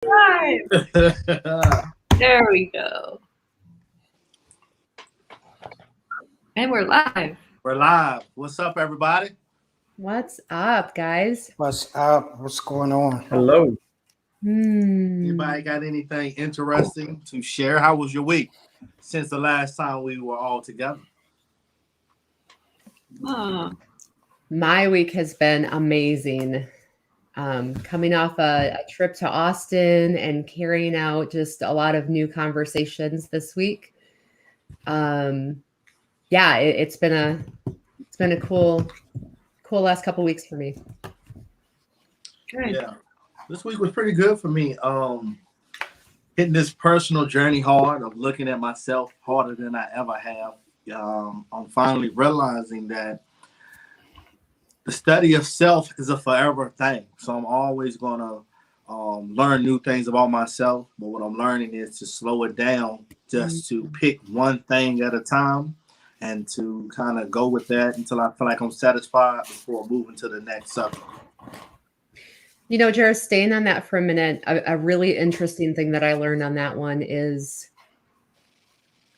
Live. There we go. And we're live. We're live. What's up, everybody? What's up, guys? What's up? What's going on? Hello. Anybody got anything interesting to share? How was your week since the last time we were all together? My week has been amazing. Coming off a trip to Austin and carrying out just a lot of new conversations this week. It's been a cool last couple weeks for me. Good. Yeah, this week was pretty good for me. Hitting this personal journey hard of looking at myself harder than I ever have. I'm finally realizing that the study of self is a forever thing. So I'm always going to learn new things about myself. But what I'm learning is to slow it down, just to pick one thing at a time and to kind of go with that until I feel like I'm satisfied before moving to the next subject. You know, Jaris, staying on that for a minute, a really interesting thing that I learned on that one is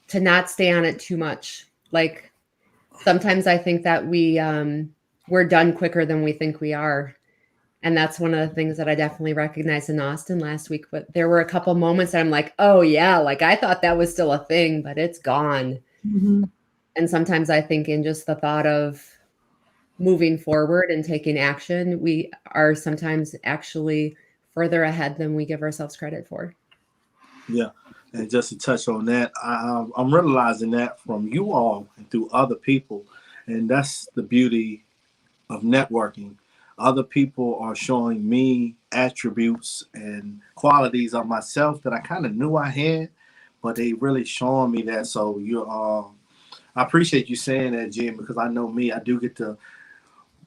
to not stay on it too much. Like sometimes I think that we're done quicker than we think we are. And that's one of the things that I definitely recognized in Austin last week. But there were a couple moments that I'm like, oh yeah, like I thought that was still a thing, but it's gone. Mm-hmm. And sometimes I think in just the thought of moving forward and taking action, we are sometimes actually further ahead than we give ourselves credit for. Yeah. And just to touch on that, I'm realizing that from you all and through other people. And that's the beauty of networking. Other people are showing me attributes and qualities of myself that I kind of knew I had, but they really showing me that. So I appreciate you saying that, Jim, because I know me, I do get to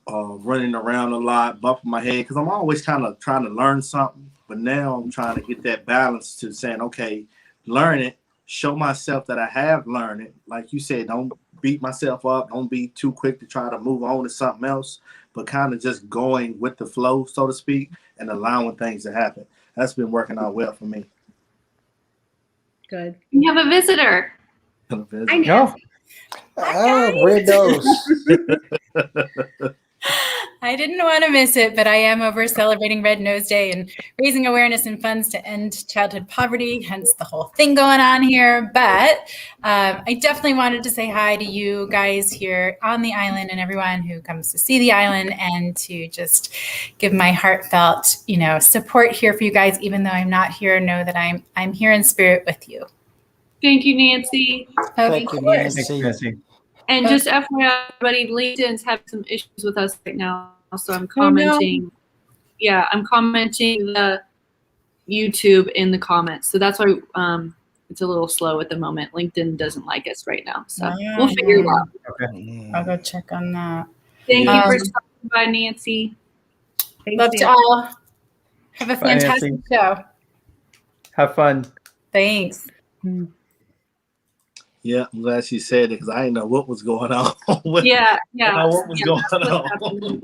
running around a lot, bumping my head, because I'm always kind of trying to learn something. But now I'm trying to get that balance to saying, okay, learn it, show myself that I have learned it. Like you said, don't beat myself up. Don't be too quick to try to move on to something else, but kind of just going with the flow, so to speak, and allowing things to happen. That's been working out well for me. Good. We have a visitor. I know. Red Nose. I didn't want to miss it, but I am over celebrating Red Nose Day and raising awareness and funds to end childhood poverty, hence the whole thing going on here. But I definitely wanted to say hi to you guys here on the island and everyone who comes to see the island, and to just give my heartfelt, support here for you guys. Even though I'm not here, know that I'm here in spirit with you. Thank you, Nancy. Thank you, Nancy. Nancy. And just FYI, everybody, LinkedIn's having some issues with us right now, so I'm commenting. Yeah, I'm commenting the YouTube in the comments, so that's why it's a little slow at the moment. LinkedIn doesn't like us right now, so we'll figure it out. Okay. I'll go check on that. Thank you for stopping by, Nancy. Love to all. Have a fantastic show. Have fun. Thanks. Yeah, I'm glad she said it because I didn't know what was going on. Yeah. What was going on?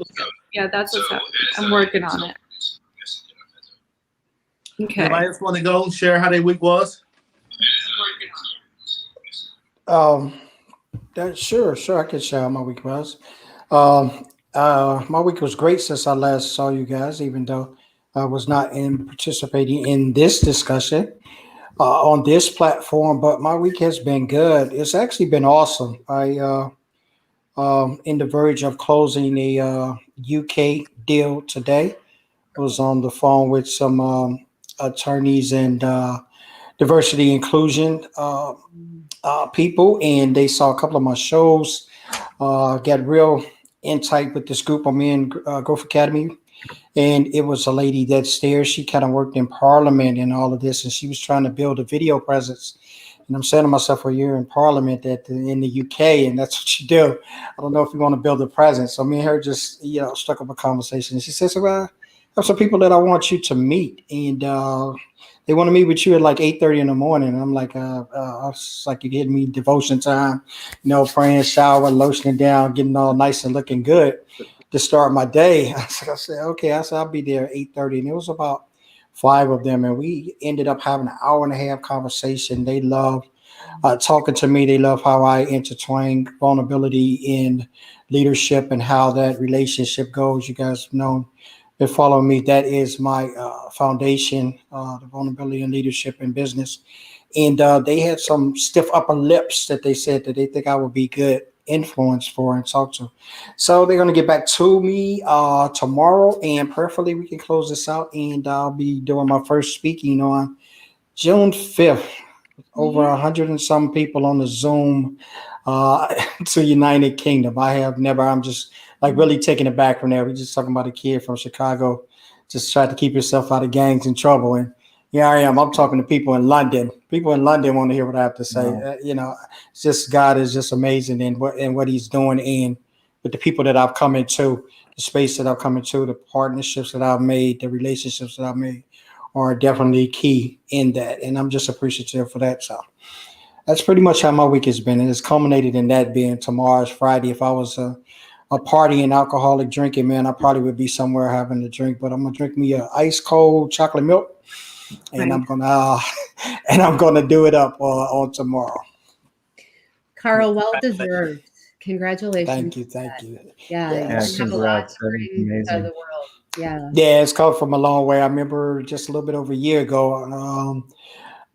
Yeah, that's what's happening. I'm working on it. Okay. Anybody else want to go and share how their week was? Sure. I can share how my week was. My week was great since I last saw you guys, even though I was not participating in this discussion on this platform. But my week has been good. It's actually been awesome. I in the verge of closing a UK deal today. I was on the phone with some attorneys and diversity inclusion people, and they saw a couple of my shows. Got real insight with this group I'm in, Growth Academy. And it was a lady that's there. She kind of worked in Parliament and all of this, and she was trying to build a video presence. And I'm saying to myself, well, you're in Parliament in the UK, and that's what you do. I don't know if you want to build a presence. So me and her just, struck up a conversation. And she says, well, I have some people that I want you to meet. And they want to meet with you at like 8:30 in the morning. And I'm like, it's like you're getting me devotion time, praying, shower, lotioning down, getting all nice and looking good to start my day. I said, okay. I'll be there at 8:30. And it was about 5 of them, and we ended up having an hour and a half conversation. They love talking to me. They love how I intertwine vulnerability in leadership and how that relationship goes. You guys have known, been following me. That is my foundation, the vulnerability in leadership and business. And they had some stiff upper lips that they said that they think I would be good influence for and talk to. So they're going to get back to me tomorrow, and prayerfully we can close this out. And I'll be doing my first speaking on June 5th. Over 100 and some people on the Zoom to United Kingdom. I'm just like really taking it back from there. We're just talking about a kid from Chicago, just tried to keep himself out of gangs and trouble. And here I am. I'm talking to people in London. People in London want to hear what I have to say. Wow. It's just God is just amazing in what He's doing, and with the people that I've come into, the space that I've come into, the partnerships that I've made, the relationships that I've made are definitely key in that. And I'm just appreciative for that. So that's pretty much how my week has been. And it's culminated in that being tomorrow's Friday. If I was a partying, alcoholic drinking, man, I probably would be somewhere having a drink, but I'm going to drink me a ice cold chocolate milk. And I'm gonna do it up on tomorrow. Carl, well deserved. Congratulations. Thank you. Yeah, congrats. To the world. Yeah, it's come from a long way. I remember just a little bit over a year ago,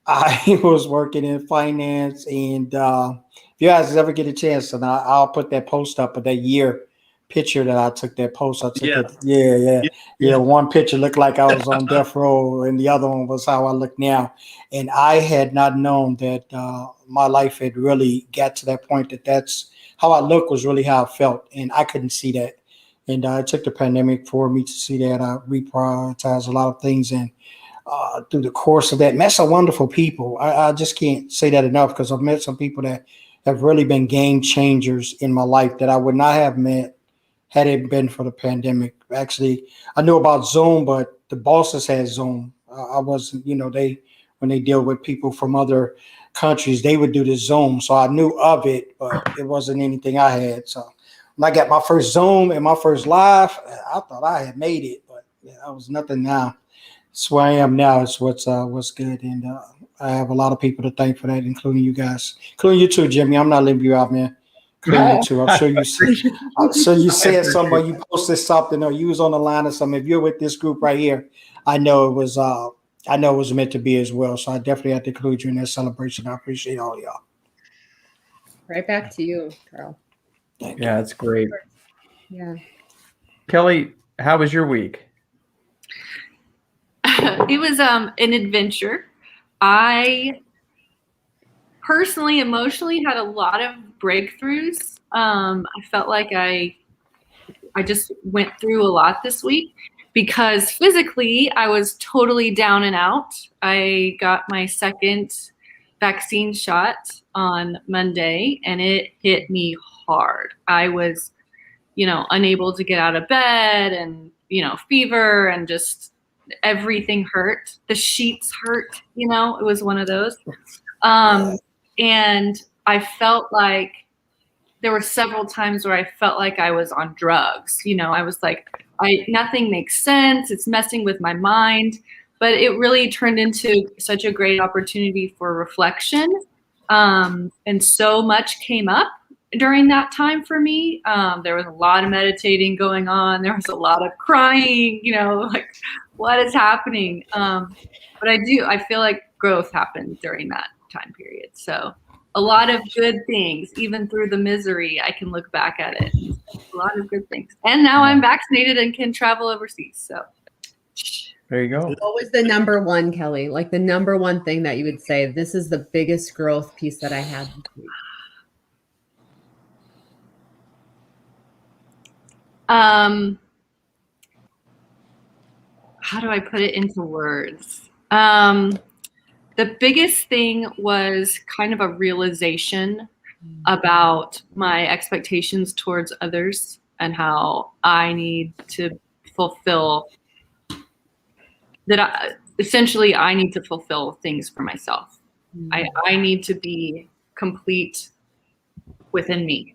I was working in finance, and if you guys ever get a chance, and I'll put that post up of that year picture that I took that post. I took it. Yeah. One picture looked like I was on death row, and the other one was how I look now. And I had not known that my life had really got to that point that's how I look was really how I felt, and I couldn't see that. And it took the pandemic for me to see that. I reprioritized a lot of things, and through the course of that, met some wonderful people. I just can't say that enough, because I've met some people that have really been game changers in my life that I would not have met had it been for the pandemic. Actually, I knew about Zoom, but the bosses had Zoom. I wasn't, when they deal with people from other countries, they would do the Zoom. So I knew of it, but it wasn't anything I had. So when I got my first Zoom and my first live, I thought I had made it, but I was nothing now. It's where I am now. It's what's good. And I have a lot of people to thank for that, including you guys, including you too, Jimmy. I'm not leaving you out, man. Including you too. I'm sure you said something, you posted something, or you was on the line or something. If you're with this group right here, I know it was meant to be as well. So I definitely have to include you in that celebration. I appreciate all y'all. Right back to you, Carl. Yeah, that's great. Yeah. Kelly, how was your week? It was an adventure. I personally, emotionally had a lot of breakthroughs. I felt like I just went through a lot this week, because physically I was totally down and out. I got my second vaccine shot on Monday, and it hit me hard. I was, unable to get out of bed, and, fever, and just everything hurt. The sheets hurt, it was one of those. And I felt like there were several times where I felt like I was on drugs. I was like, nothing makes sense. It's messing with my mind. But it really turned into such a great opportunity for reflection. And so much came up during that time for me. There was a lot of meditating going on. There was a lot of crying, like, what is happening? But I feel like growth happened during that time period. So a lot of good things, even through the misery, I can look back at it. A lot of good things. And now I'm vaccinated and can travel overseas. So there you go. What was the number one, Kelly? Like the number one thing that you would say, this is the biggest growth piece that I had this week? How do I put it into words? The biggest thing was kind of a realization about my expectations towards others, and how I need to fulfill that. Essentially, I need to fulfill things for myself. I need to be complete within me,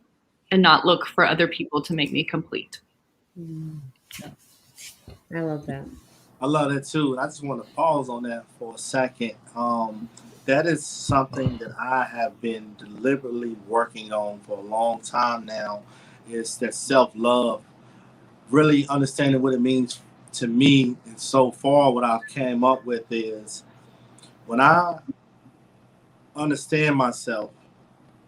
and not look for other people to make me complete. I love that. I love that too. And I just want to pause on that for a second. That is something that I have been deliberately working on for a long time now. Is that self-love, really understanding what it means to me. And so far, what I've came up with is when I understand myself,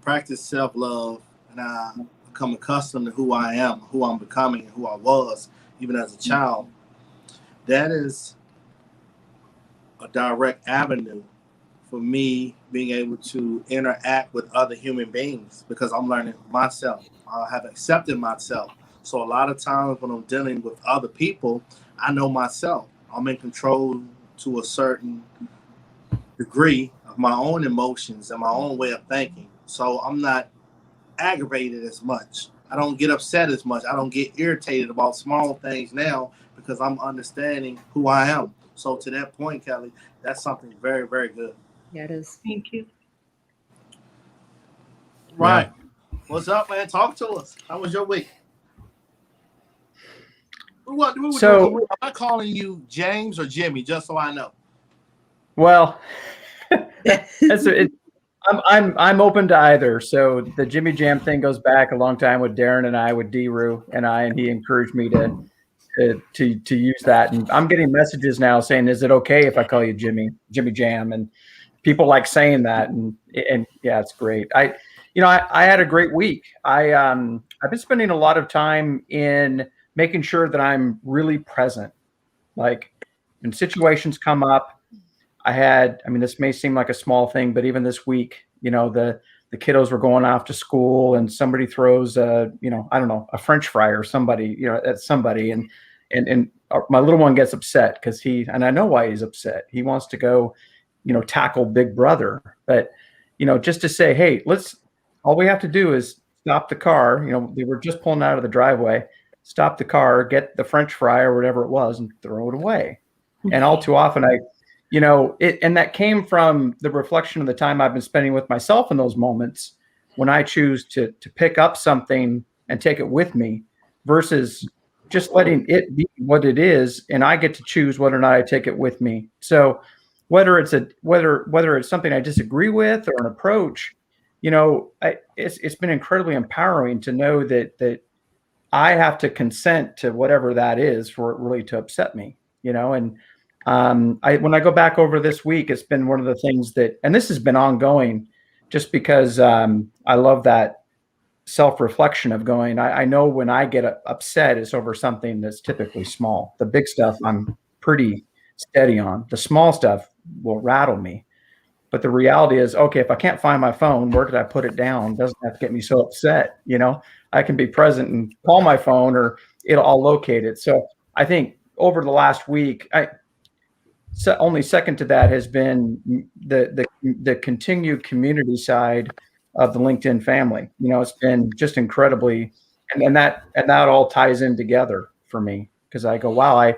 practice self-love, and I become accustomed to who I am, who I'm becoming, and who I was, even as a child, that is a direct avenue for me being able to interact with other human beings because I'm learning myself. I have accepted myself. So a lot of times when I'm dealing with other people, I know myself. I'm in control to a certain degree of my own emotions and my own way of thinking. So I'm not aggravated as much. I don't get upset as much. I don't get irritated about small things now because I'm understanding who I am. So to that point, Kelly, that's something very, very good. Yeah, it is. Thank you. Right. What's up, man? Talk to us. How was your week? So- I'm not calling you James or Jimmy, just so I know. Well, I'm open to either. So the Jimmy Jam thing goes back a long time with Darren and I, with D-Roo and I, and he encouraged me to use that. And I'm getting messages now saying, "Is it okay if I call you Jimmy Jam?" And people like saying that, and yeah, it's great. I had a great week. I've been spending a lot of time in making sure that I'm really present. Like when situations come up, this may seem like a small thing, but even this week, the kiddos were going off to school and somebody throws I don't know, a French fry or somebody, at somebody, and my little one gets upset because and I know why he's upset. He wants to go, tackle Big Brother, but, just to say, hey, all we have to do is stop the car. They were just pulling out of the driveway, stop the car, get the French fry or whatever it was and throw it away. And all too often and that came from the reflection of the time I've been spending with myself in those moments when I choose to pick up something and take it with me versus just letting it be what it is. And I get to choose whether or not I take it with me. So whether it's something I disagree with or an approach, it's been incredibly empowering to know that I have to consent to whatever that is for it really to upset me, and when I go back over this week, it's been one of the things and this has been ongoing just because I love that self-reflection of going, I know when I get upset, it's over something that's typically small. The big stuff I'm pretty steady on. The small stuff will rattle me. But the reality is, okay, if I can't find my phone, where did I put it down? It doesn't have to get me so upset. I can be present and call my phone or I'll locate it. So I think over the last week, only second to that has been the continued community side of the LinkedIn family. It's been just incredibly, and that all ties in together for me because I go, wow,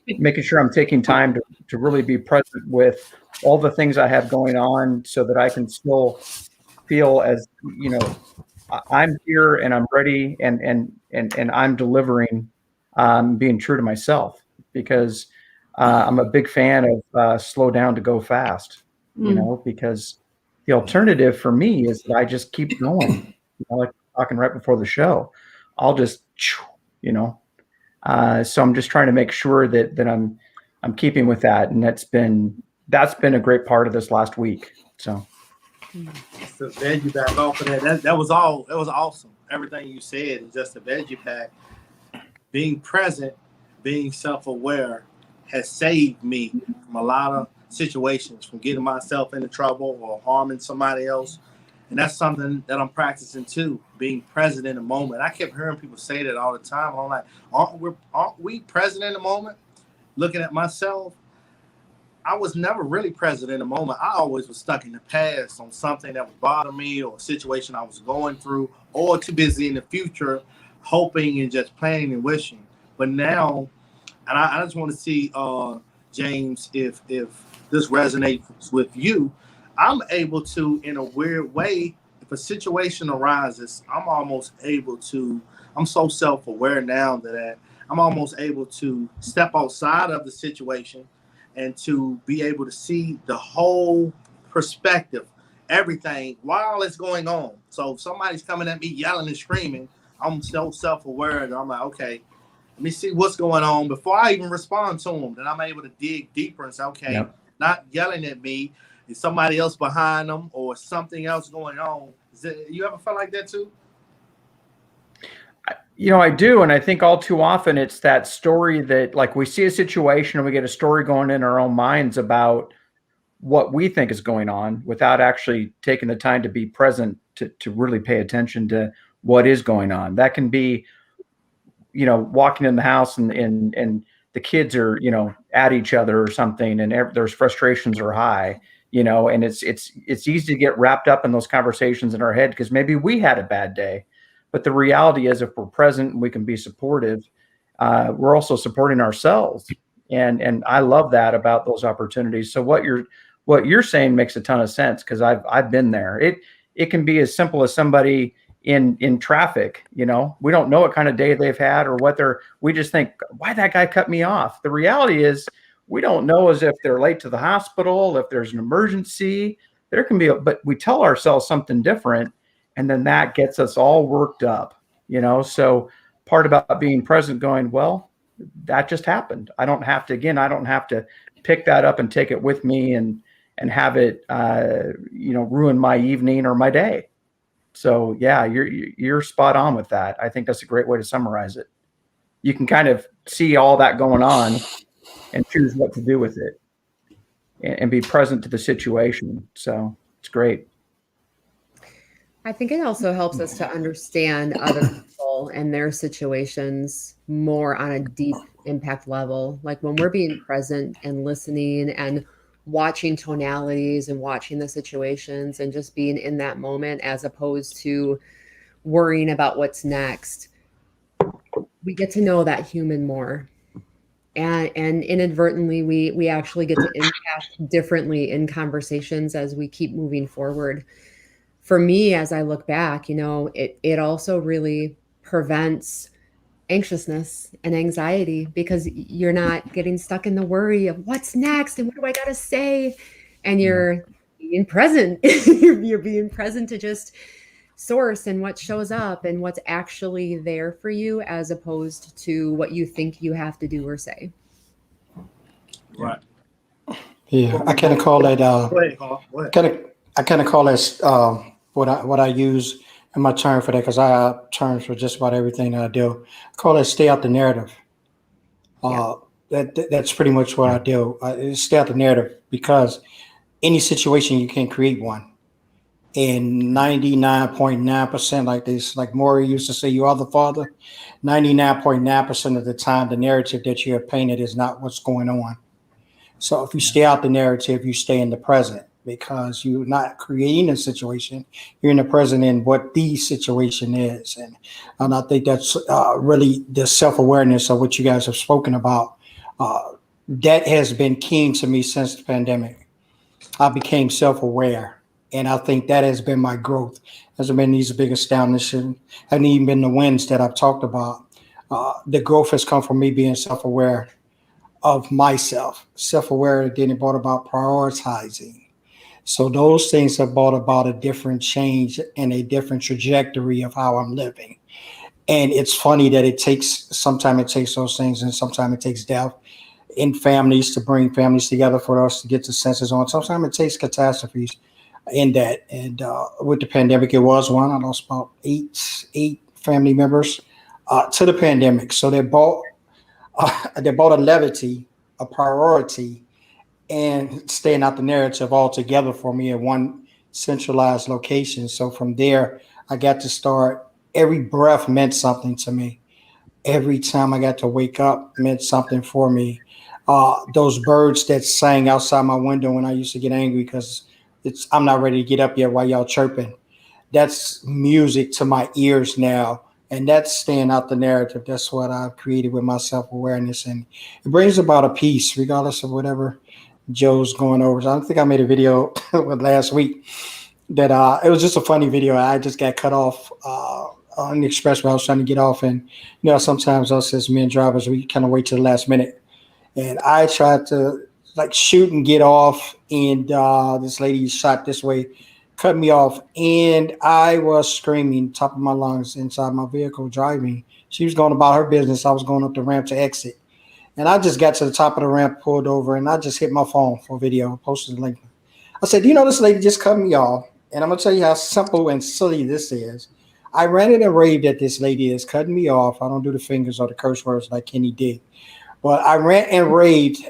making sure I'm taking time to really be present with all the things I have going on so that I can still feel as, I'm here and I'm ready and I'm delivering, being true to myself because I'm a big fan of slow down to go fast, because the alternative for me is that I just keep going. Like talking right before the show, I'll just, so I'm just trying to make sure that I'm keeping with that, and that's been a great part of this last week. So, To veggie back off of that was awesome. Everything you said, and just a veggie pack, being present, being self-aware, has saved me from a lot of situations, from getting myself into trouble or harming somebody else. And that's something that I'm practicing too, being present in the moment. I kept hearing people say that all the time. I'm like, aren't we present in the moment? Looking at myself, I was never really present in the moment. I always was stuck in the past on something that would bother me or a situation I was going through, or too busy in the future, hoping and just planning and wishing. But now, and I just want to see, James, if this resonates with you, I'm able to, in a weird way, if a situation arises, I'm almost able to, I'm so self-aware now that I'm almost able to step outside of the situation and to be able to see the whole perspective, everything while it's going on. So if somebody's coming at me yelling and screaming, I'm so self-aware that I'm like, okay, let me see what's going on before I even respond to them. Then I'm able to dig deeper and say, okay, Yep. not yelling at me. Is somebody else behind them or something else going on? You ever felt like that too? I do. And I think all too often it's that story that, like, we see a situation and we get a story going in our own minds about what we think is going on without actually taking the time to be present to really pay attention to what is going on. That can be, walking in the house and the kids are, at each other or something, and there's frustrations are high, and it's easy to get wrapped up in those conversations in our head because maybe we had a bad day. But the reality is, if we're present and we can be supportive, we're also supporting ourselves. And I love that about those opportunities. So what you're saying makes a ton of sense because I've been there. It can be as simple as somebody in traffic. We don't know what kind of day they've had or we just think, why that guy cut me off? The reality is we don't know as if they're late to the hospital, if there's an emergency. There can be, but we tell ourselves something different. And then that gets us all worked up, So part about being present, going, well, that just happened. I don't have to pick that up and take it with me and have it, ruin my evening or my day. So yeah, you're spot on with that. I think that's a great way to summarize it. You can kind of see all that going on and choose what to do with it and be present to the situation. So it's great. I think it also helps us to understand other people and their situations more on a deep impact level. Like when we're being present and listening and watching tonalities and watching the situations and just being in that moment as opposed to worrying about what's next, we get to know that human more. And inadvertently, we actually get to impact differently in conversations as we keep moving forward. For me, as I look back, it also really prevents anxiousness and anxiety because you're not getting stuck in the worry of what's next and what do I got to say? And you're being present. You're being present to just source and what shows up and what's actually there for you as opposed to what you think you have to do or say. Right. Yeah, I kind of call that. Go ahead, Carl. Go ahead. I kind of call that what I use in my term for that because I have terms for just about everything that I do. I call it stay out the narrative. That's pretty much what I do. Stay out the narrative because any situation you can create one. And 99.9%, like Maury used to say, you are the father. 99.9% of the time, the narrative that you have painted is not what's going on. So if you stay out the narrative, you stay in the present because you're not creating a situation. You're in the present in what the situation is. And I think that's really the self-awareness of what you guys have spoken about. That has been keen to me since the pandemic. I became self-aware. And I think that has been my growth. Hasn't been these big astoundings, haven't even been the wins that I've talked about. The growth has come from me being self-aware of myself. Self-aware, then it brought about prioritizing. So those things have brought about a different change and a different trajectory of how I'm living. And it's funny that sometimes it takes those things and sometimes it takes death in families to bring families together for us to get the senses on. Sometimes it takes catastrophes in that. And with the pandemic, it was one. I lost about eight family members to the pandemic. So they brought a levity, a priority, and staying out the narrative altogether for me in one centralized location. So from there, I got to start. Every breath meant something to me. Every time I got to wake up meant something for me. Those birds that sang outside my window when I used to get angry because I'm not ready to get up yet while y'all chirping. That's music to my ears now. And that's staying out the narrative. That's what I've created with my self-awareness. And it brings about a peace, regardless of whatever Joe's going over. So I think I made a video last week that it was just a funny video. I just got cut off. on the expressway. I was trying to get off, and sometimes us as men drivers, we kind of wait till the last minute. And I tried to like shoot and get off, and this lady shot this way, cut me off, and I was screaming top of my lungs inside my vehicle driving. She was going about her business. I was going up the ramp to exit. And I just got to the top of the ramp, pulled over, and I just hit my phone for video, posted the link. I said, this lady just cut me off. And I'm going to tell you how simple and silly this is. I ranted and raved at this lady that's cutting me off. I don't do the fingers or the curse words like Kenny did. But I rant and raved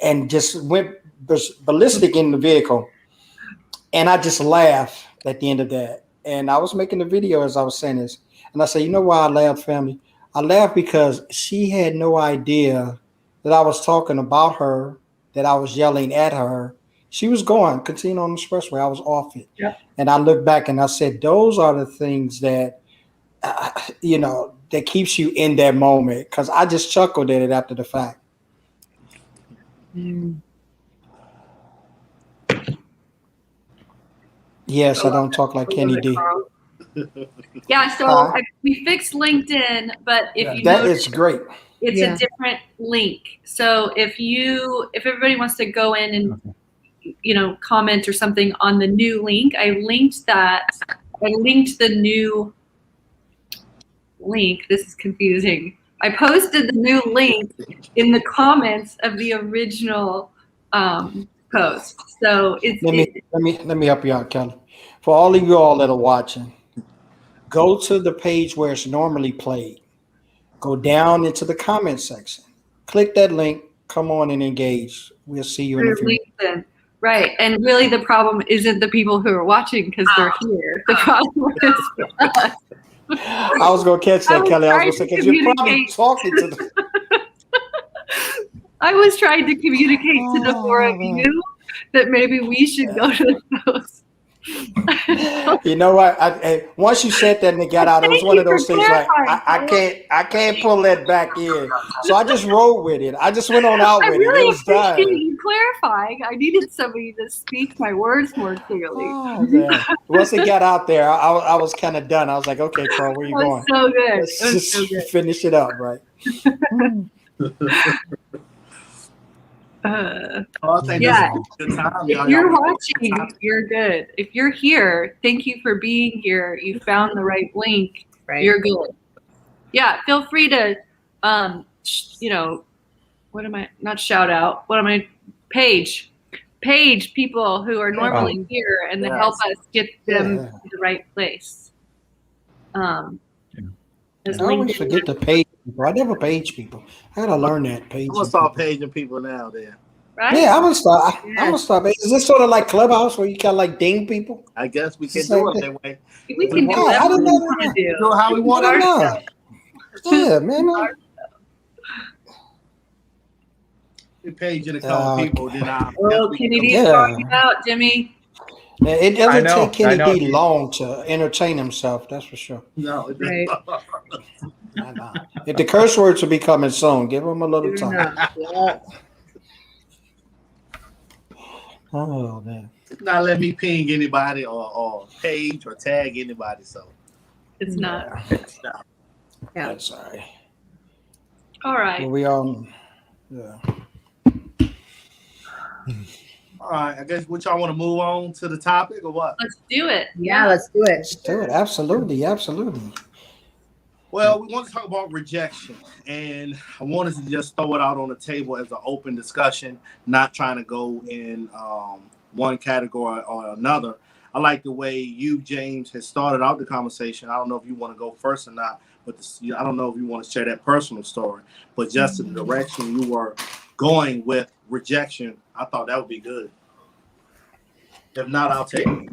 and just went ballistic in the vehicle. And I just laughed at the end of that. And I was making the video as I was saying this. And I said, you know why I laughed, family? I laughed because she had no idea that I was talking about her, that I was yelling at her. She was continuing on the expressway. I was off it. Yeah. And I looked back and I said, those are the things that, that keeps you in that moment. Because I just chuckled at it after the fact. Yes, I don't talk like Kenny D. Yeah, so we fixed LinkedIn, but if that is great. It's a different link. So if everybody wants to go in and comment or something on the new link, I linked the new link. This is confusing. I posted the new link in the comments of the original post. So let me help you out, Kelly. For all of you all that are watching, go to the page where it's normally played. Go down into the comment section. Click that link. Come on and engage. We'll see you in a few minutes. Right. And really the problem isn't the people who are watching because they're here. The problem is us. I was going to catch that, Kelly. I was going to say, because you're probably talking to them. I was trying to communicate to the four of you that maybe we should go to those. You know what? Once you said that and it got out, it was one of those things like I can't pull that back in. So I just rolled with it. I just went on out with it. It was done. You clarifying. I needed somebody to speak my words more clearly. Once it got out there, I was kind of done. I was like, okay, Carl, where you going? So good. Let's just finish it up, right? If you're watching, you're good. If you're here, thank you for being here. You found the right link. Right. You're good. Yeah, feel free to, page people who are normally here and to help us get them to the right place. I always forget to page people. I never page people. I gotta learn that page. I'm gonna start paging people now. There, right? Yeah, I'm gonna start. I'm gonna start. Is this sort of like Clubhouse where you kind of like ding people? I guess we can do it that way. We can do whatever we want to do. Do how we want to. Yeah, man. We page in a couple people. Then Kenny D is talking about Jimmy. It doesn't take Kenny D long to entertain himself. That's for sure. No, it doesn't. If the curse words will be coming soon, give him a little time. Oh man! Not let me ping anybody or page or tag anybody. So it's not. Yeah, that's all right. All right. Well, we all. Yeah. All right. I guess y'all want to move on to the topic or what? Let's do it. Yeah, let's do it. Let's do it. Absolutely. Absolutely. Well, we want to talk about rejection, and I wanted to just throw it out on the table as an open discussion, not trying to go in one category or another. I like the way you, James, has started out the conversation. I don't know if you want to go first or not, but I don't know if you want to share that personal story, but just in the direction you were going with rejection, I thought that would be good. If not, I'll take it.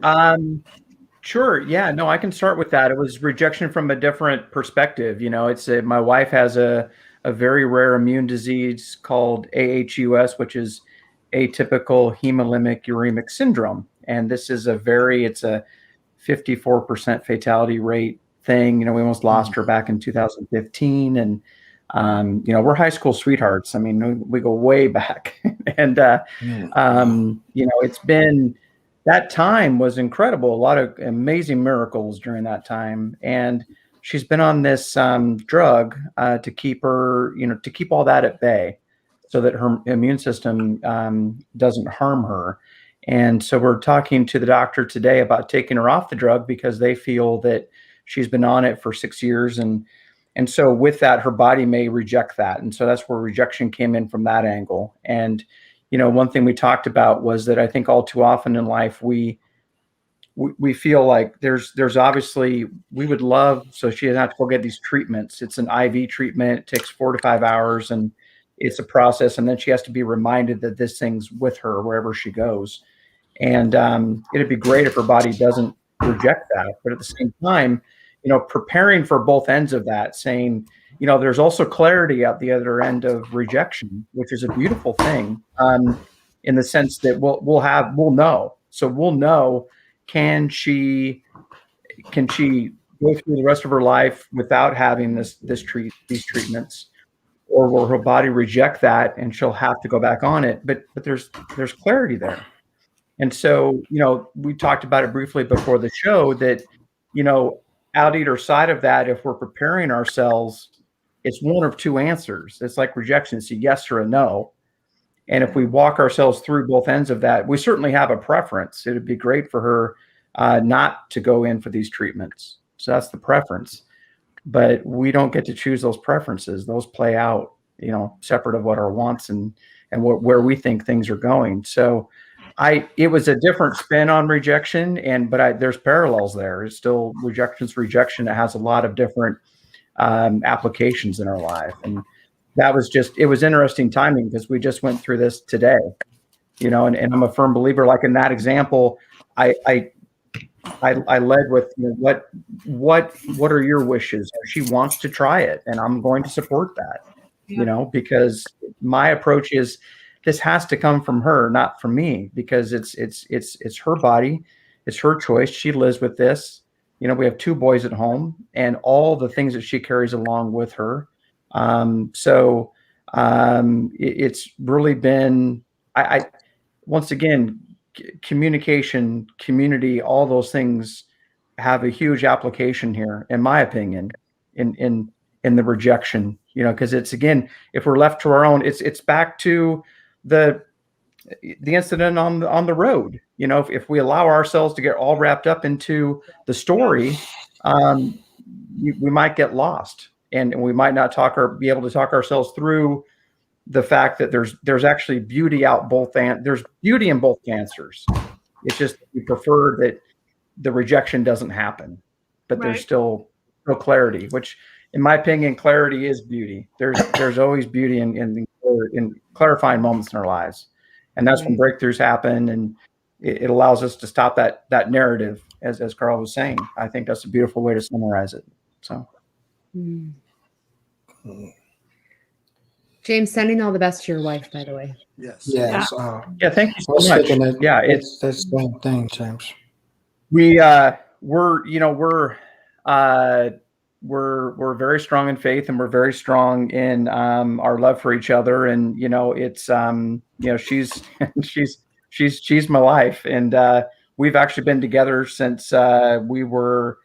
Sure. Yeah, no, I can start with that. It was rejection from a different perspective. It's my wife has a very rare immune disease called AHUS, which is atypical hemolytic uremic syndrome. And this is it's a 54% fatality rate thing. We almost lost her back in 2015. And, we're high school sweethearts. I mean, we go way back. And, it's been, that time was incredible. A lot of amazing miracles during that time. And she's been on this drug to keep her, to keep all that at bay, so that her immune system doesn't harm her. And so we're talking to the doctor today about taking her off the drug because they feel that she's been on it for 6 years. And so with that, her body may reject that. And so that's where rejection came in from that angle. And, one thing we talked about was that I think all too often in life, we feel like there's obviously, we would love, so she doesn't have to go get these treatments. It's an IV treatment. It takes 4 to 5 hours, and it's a process. And then she has to be reminded that this thing's with her wherever she goes. And it'd be great if her body doesn't reject that. But at the same time, preparing for both ends of that, saying, there's also clarity at the other end of rejection, which is a beautiful thing, in the sense that we'll know. So we'll know, can she go through the rest of her life without having these treatments, or will her body reject that and she'll have to go back on it? But there's clarity there. And so, we talked about it briefly before the show that, out either side of that, if we're preparing ourselves, it's one of two answers. It's like rejection. It's a yes or a no. And if we walk ourselves through both ends of that, we certainly have a preference. It would be great for her not to go in for these treatments. So that's the preference. But we don't get to choose those preferences. Those play out, separate of what our wants and where we think things are going. So it was a different spin on rejection, but there's parallels there. It's still rejection. It has a lot of different applications in our life. And that was it was interesting timing because we just went through this today, and I'm a firm believer, like in that example, I led with, what are your wishes? She wants to try it, and I'm going to support that, because my approach is, this has to come from her, not from me, because it's her body, it's her choice. She lives with this. We have 2 boys at home and all the things that she carries along with her. So it's really been, once again, communication, community, all those things have a huge application here, in my opinion, in the rejection, because it's, again, if we're left to our own, it's back to the incident on the road. If we allow ourselves to get all wrapped up into the story, we might get lost, and we might not be able to talk ourselves through the fact that there's actually beauty there's beauty in both answers. It's just we prefer that the rejection doesn't happen, but There's still no clarity, which, in my opinion, clarity is beauty. There's always beauty in clarifying moments in our lives. And that's when breakthroughs happen, and it allows us to stop that narrative, as Carl was saying. I think that's a beautiful way to summarize it. So, James, sending all the best to your wife, by the way. Yes. Yes. yeah, thank you so much. It's the same thing, James. We're very strong in faith, and we're very strong in our love for each other. And it's she's my life, and we've actually been together since we were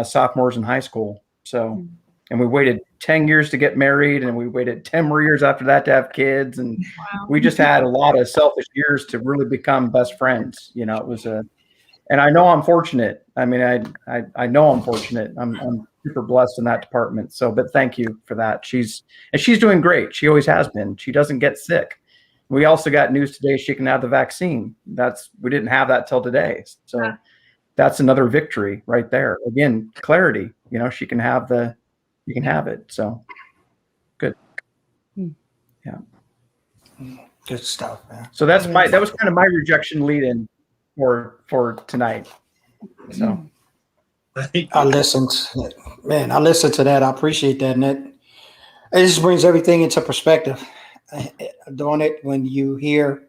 sophomores in high school. So, and we waited 10 years to get married, and we waited 10 more years after that to have kids, and we just had a lot of selfish years to really become best friends. It was and I know I'm fortunate. I mean, I know I'm fortunate. I'm super blessed in that department. So, but thank you for that. She's doing great. She always has been. She doesn't get sick. We also got news today. She can have the vaccine. We didn't have that till today. So that's another victory right there. Again, clarity, she can have you can have it. So good. Yeah. Good stuff, man. So that was kind of my rejection lead in for tonight. So I listened to that. I appreciate that. And it just brings everything into perspective. Doing it when you hear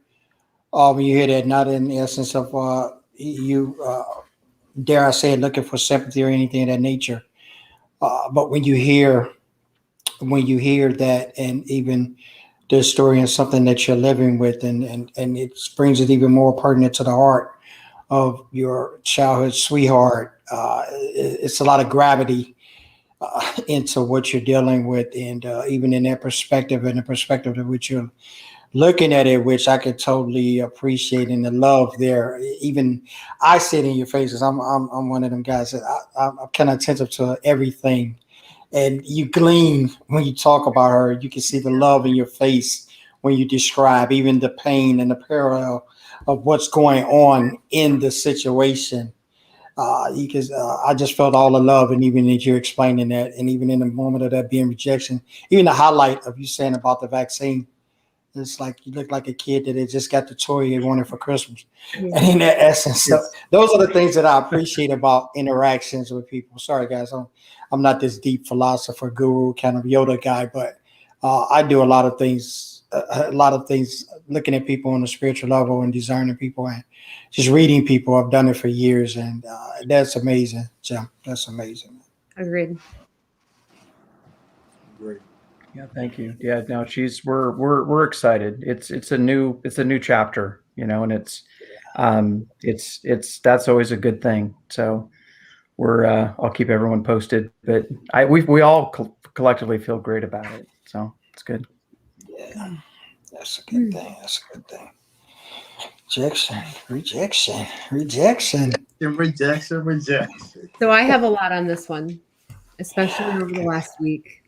that, not in the essence of dare I say it, looking for sympathy or anything of that nature. But when you hear that, and even the story and something that you're living with, and it brings it even more pertinent to the heart of your childhood sweetheart. It's a lot of gravity into what you're dealing with, and even in that perspective and the perspective of which you're looking at it, which I could totally appreciate, and the love there. Even I see it in your faces. I'm one of them guys that I'm kind of attentive to everything, and you glean when you talk about her. You can see the love in your face when you describe even the pain and the parallel of what's going on in the situation. Because I just felt all the love, and even as you're explaining that, and even in the moment of that being rejection, even the highlight of you saying about the vaccine. It's like you look like a kid that had just got the toy they wanted for Christmas. Yeah. And in that essence, so those are the things that I appreciate about interactions with people. Sorry, guys, I'm not this deep philosopher, guru kind of Yoda guy, but I do a lot of things, looking at people on a spiritual level and discerning people and just reading people. I've done it for years, and that's amazing, Jim. That's amazing. Agreed. Great. Yeah, thank you. Yeah, no, we're excited. It's a new chapter, and it's that's always a good thing. So I'll keep everyone posted, but we all collectively feel great about it. So it's good. Yeah, that's a good thing. That's a good thing. Rejection. So I have a lot on this one, especially over the last week.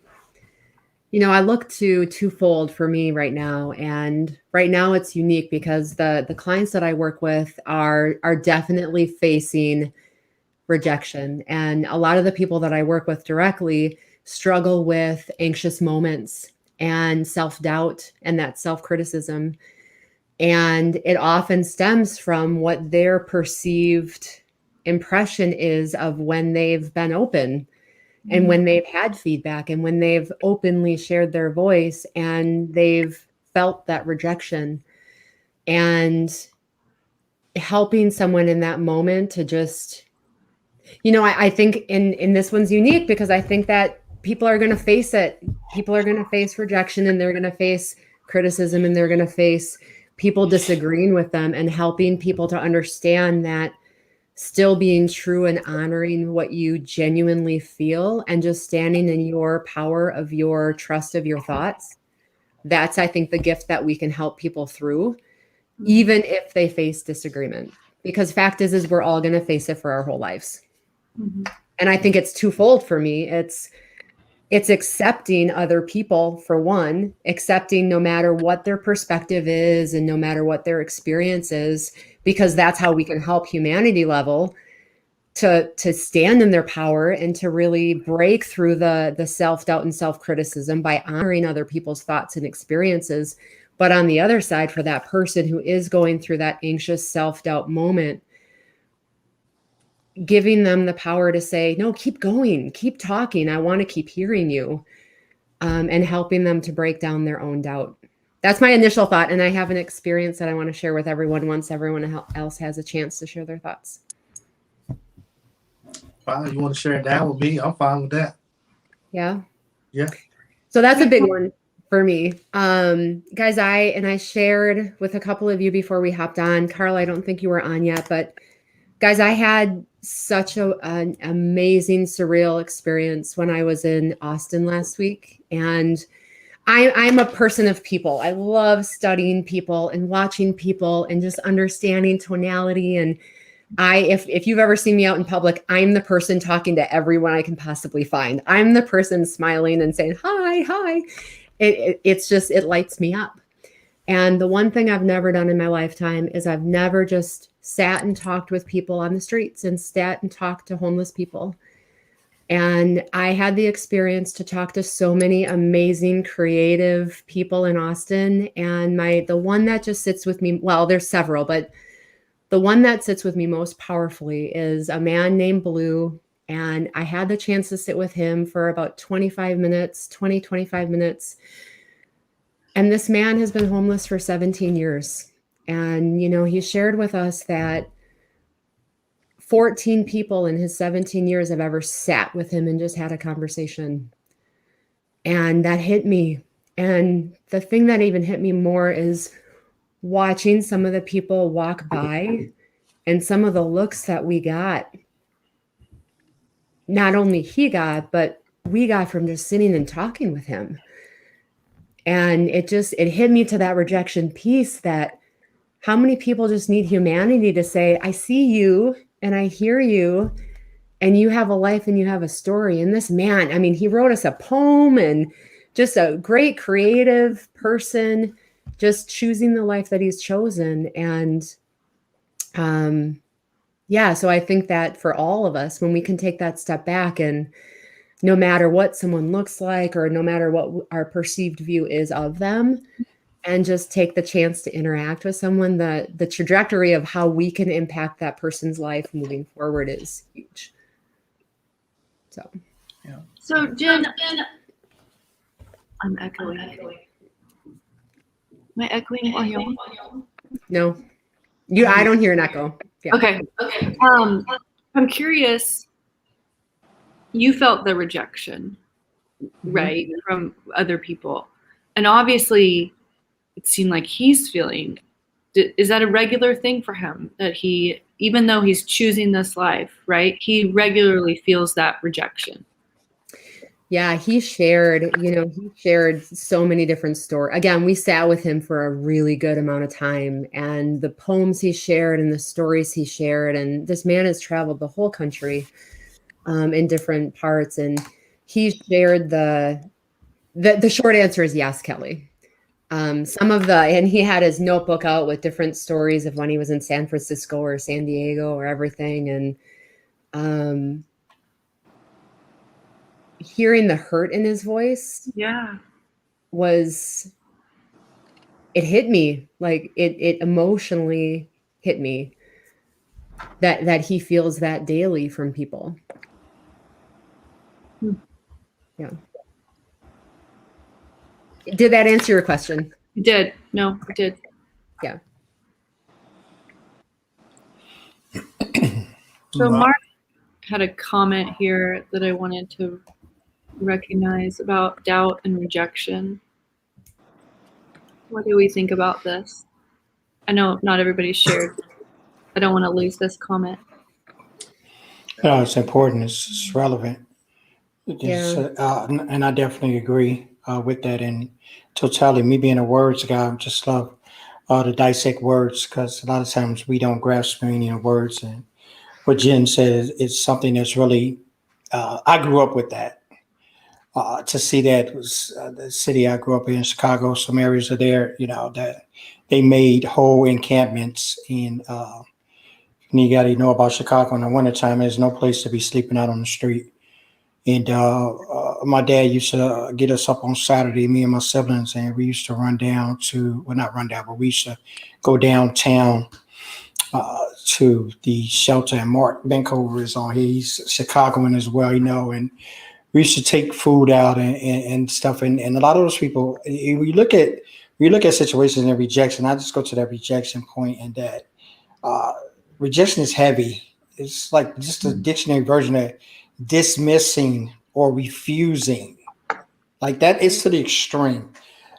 I look to twofold for me right now. And right now it's unique because the clients that I work with are definitely facing rejection. And a lot of the people that I work with directly struggle with anxious moments and self-doubt and that self-criticism. And it often stems from what their perceived impression is of when they've been open and when they've had feedback and when they've openly shared their voice and they've felt that rejection, and helping someone in that moment to just, I think in this one's unique because I think that people are going to face it. People are going to face rejection, and they're going to face criticism, and they're going to face people disagreeing with them, and helping people to understand that still being true and honoring what you genuinely feel and just standing in your power of your trust of your thoughts. That's, I think, the gift that we can help people through, even if they face disagreement, because fact is we're all going to face it for our whole lives. Mm-hmm. And I think it's twofold for me. It's accepting other people, for one, accepting no matter what their perspective is and no matter what their experience is, because that's how we can help humanity level to stand in their power and to really break through the self-doubt and self-criticism by honoring other people's thoughts and experiences. But on the other side, for that person who is going through that anxious self-doubt moment, giving them the power to say, no, keep going, keep talking. I want to keep hearing you, and helping them to break down their own doubt. That's my initial thought. And I have an experience that I want to share with everyone once everyone else has a chance to share their thoughts. Fine. You want to share it now with me? I'm fine with that. Yeah. Yeah. So that's a big one for me. Guys, I shared with a couple of you before we hopped on. Carl, I don't think you were on yet, but guys, I had such an amazing, surreal experience when I was in Austin last week. And I'm a person of people. I love studying people and watching people and just understanding tonality. And if you've ever seen me out in public, I'm the person talking to everyone I can possibly find. I'm the person smiling and saying, hi. It lights me up. And the one thing I've never done in my lifetime is I've never just sat and talked with people on the streets and sat and talked to homeless people. And I had the experience to talk to so many amazing, creative people in Austin. And the one that just sits with me, well, there's several, but the one that sits with me most powerfully is a man named Blue. And I had the chance to sit with him for about 25 minutes. And this man has been homeless for 17 years. And, he shared with us that 14 people in his 17 years have ever sat with him and just had a conversation. And that hit me. And the thing that even hit me more is watching some of the people walk by and some of the looks that we got. Not only he got, but we got from just sitting and talking with him. And it hit me to that rejection piece, that how many people just need humanity to say, I see you and I hear you and you have a life and you have a story. And this man, I mean, he wrote us a poem and just a great creative person, just choosing the life that he's chosen. And yeah, so I think that for all of us, when we can take that step back, and no matter what someone looks like or no matter what our perceived view is of them, and just take the chance to interact with someone, the trajectory of how we can impact that person's life moving forward is huge. So, Yeah. So Jen, I'm echoing. Am I echoing while you're on? no, I don't hear an echo. Yeah. Okay. I'm curious. You felt the rejection, right, from other people, and obviously, it seemed like he's feeling. Is that a regular thing for him, that he, even though he's choosing this life, right, he regularly feels that rejection? Yeah, he shared so many different stories. Again, we sat with him for a really good amount of time, and the poems he shared and the stories he shared, and this man has traveled the whole country in different parts, and he shared the short answer is yes, Kelly. And he had his notebook out with different stories of when he was in San Francisco or San Diego or everything. And hearing the hurt in his voice, it hit me. Like it emotionally hit me that he feels that daily from people. Yeah. Did that answer your question? It did. No, it did. Yeah. So Mark had a comment here that I wanted to recognize about doubt and rejection. What do we think about this? I know not everybody's shared. I don't want to lose this comment. No, it's important. It's relevant. And I definitely agree with that in totality. Me being a words guy, I just love to dissect words, because a lot of times we don't grasp the meaning of words. And what Jen said is something that's really, I grew up with that. To see that was the city I grew up in, Chicago. Some areas are there, that they made whole encampments. And you got to know about Chicago in the wintertime. There's no place to be sleeping out on the street. And my dad used to get us up on Saturday, me and my siblings, and we used to we used to go downtown to the shelter. And Mark Benkover is on here. He's Chicagoan as well, and we used to take food out and stuff. And a lot of those people, we look at situations and rejection. I just go to that rejection point, and that rejection is heavy. It's like just a dictionary version of dismissing or refusing. Like that is to the extreme.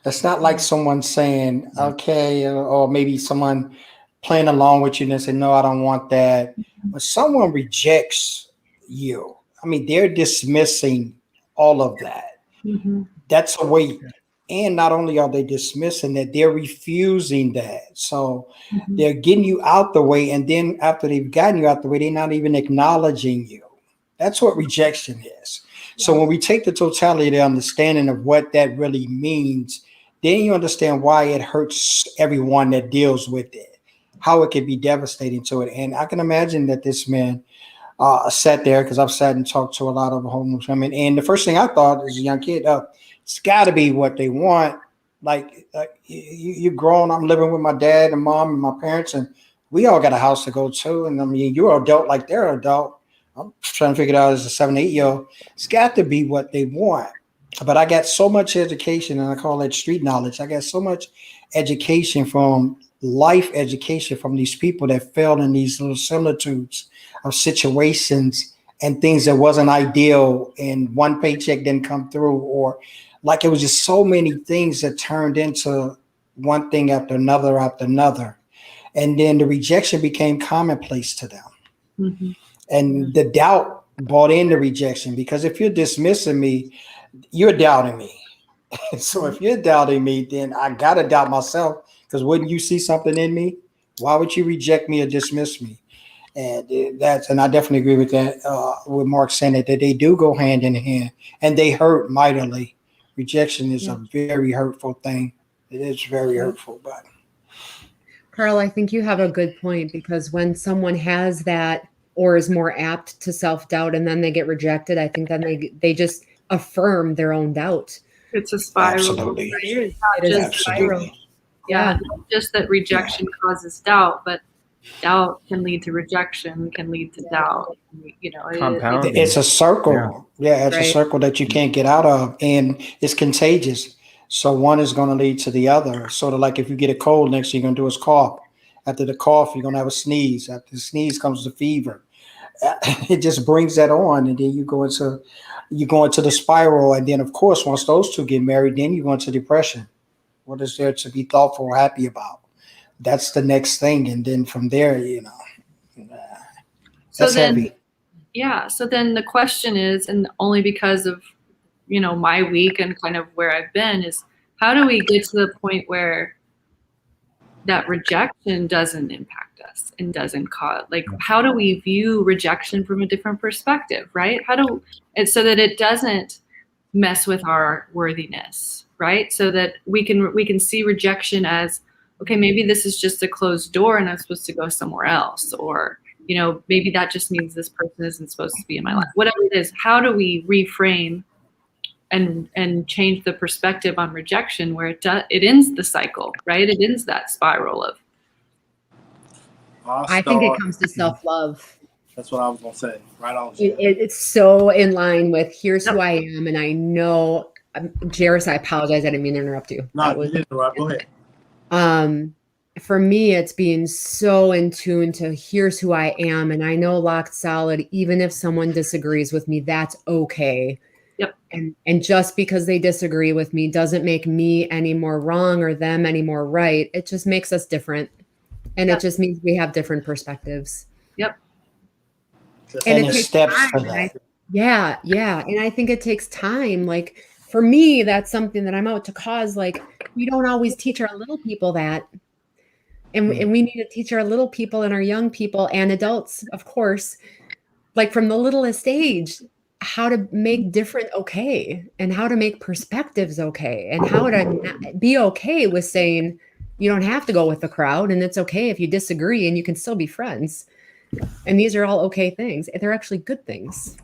It's not like someone saying, okay, or maybe someone playing along with you and say, no, I don't want that. When someone rejects you, I mean, they're dismissing all of that. Mm-hmm. That's a weight. And not only are they dismissing that, they're refusing that. So they're getting you out the way. And then after they've gotten you out the way, they're not even acknowledging you. That's what rejection is. So when we take the totality of the understanding of what that really means, then you understand why it hurts everyone that deals with it, how it can be devastating to it. And I can imagine that this man sat there, because I've sat and talked to a lot of homeless women. And the first thing I thought as a young kid, it's got to be what they want. Like you're grown. I'm living with my dad and mom and my parents, and we all got a house to go to. And I mean, you're an adult like they're an adult. I'm trying to figure it out as a 7, 8-year-old. It's got to be what they want. But I got so much education, and I call it street knowledge. I got so much education from life education from these people that fell in these little similitudes of situations and things that wasn't ideal, and one paycheck didn't come through, or like it was just so many things that turned into one thing after another. And then the rejection became commonplace to them. And the doubt bought into rejection, because if you're dismissing me, you're doubting me. So if you're doubting me, then I gotta doubt myself, because wouldn't you see something in me? Why would you reject me or dismiss me? And and I definitely agree with that. With Mark saying that they do go hand in hand, and they hurt mightily. Rejection is a very hurtful thing. It is very hurtful, but Carl, I think you have a good point, because when someone has that or is more apt to self-doubt and then they get rejected, I think then they just affirm their own doubt. It's a spiral. absolutely, It is a spiral. absolutely. Yeah, not just that rejection causes doubt, but doubt can lead to rejection, can lead to doubt. You know, Compounding. It's a circle. Yeah, it's a Right. circle that you can't get out of, and it's contagious. So one is going to lead to the other. Sort of like if you get a cold, next thing you're going to do is cough. After the cough, you're going to have a sneeze. After the sneeze comes the fever. It just brings that on, and then you go into the spiral. And then, of course, once those two get married, then you go into depression. What is there to be thoughtful or happy about? That's the next thing, and then from there, So that's then, heavy. yeah. So then the question is, and only because of, my week and kind of where I've been, is how do we get to the point where that rejection doesn't impact us and doesn't cause, like, how do we view rejection from a different perspective, right? And so that it doesn't mess with our worthiness, right? So that we can see rejection as, okay, maybe this is just a closed door and I'm supposed to go somewhere else, or maybe that just means this person isn't supposed to be in my life. Whatever it is, how do we reframe and change the perspective on rejection where it ends the cycle, right? It ends that spiral of. I think it comes to self-love. That's what I was gonna say. Right on. It's so in line with here's who I am, and I know, Jaris, I apologize, I didn't mean to interrupt you. No, you didn't interrupt. Go ahead. For me, it's being so in tune to here's who I am, and I know locked solid, even if someone disagrees with me, that's okay. Yep. And just because they disagree with me doesn't make me any more wrong or them any more right. It just makes us different. And it just means we have different perspectives. Yep. And it takes steps time. for that. Yeah. And I think it takes time. Like for me, that's something that I'm out to cause. Like we don't always teach our little people that. And we need to teach our little people and our young people and adults, of course, like from the littlest age, how to make different okay, and how to make perspectives okay, and how to be okay with saying you don't have to go with the crowd, and it's okay if you disagree, and you can still be friends. And these are all okay things. They're actually good things.